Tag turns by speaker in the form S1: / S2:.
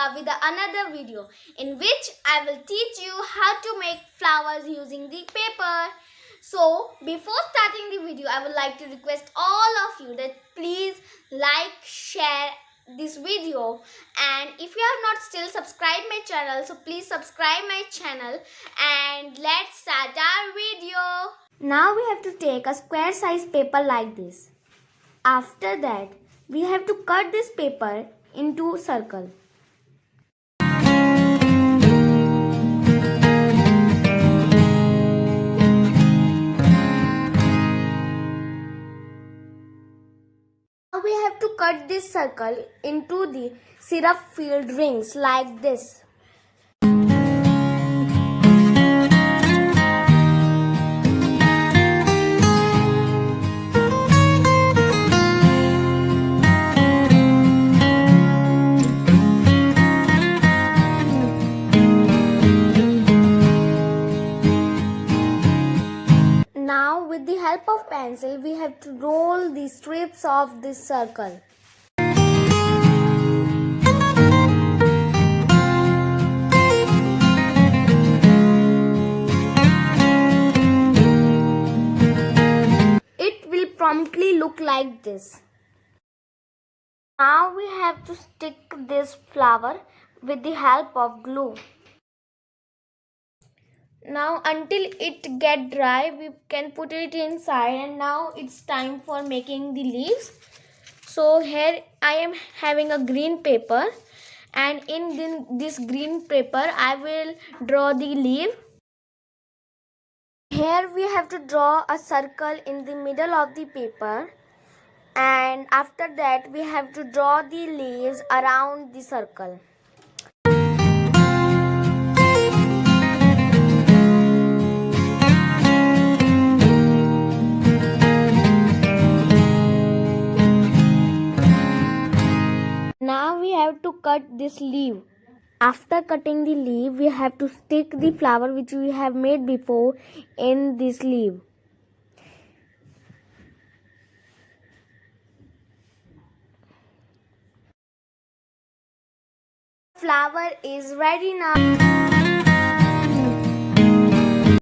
S1: Vedika with another video in which I will teach you how to make flowers using the paper. So before starting the video, I would like to request all of you that please like, share this video, and if you have not still subscribed my channel, so please subscribe my channel and let's start our video. Now we have to take a square size paper like this. After that, we have to cut this paper into circle. Now we have to cut this circle into the syrup filled rings like this. Now with the help of pencil, we have to roll the strips of this circle. It will promptly look like this. Now we have to stick this flower with the help of glue. Now until it get dry, we can put it inside, and now it's time for making the leaves. So here I am having a green paper, and in this green paper I will draw the leaf. Here we have to draw a circle in the middle of the paper, and after that we have to draw the leaves around the circle. Now we have to cut this leaf. After cutting the leaf, we have to stick the flower which we have made before in this leaf. Flower is ready now.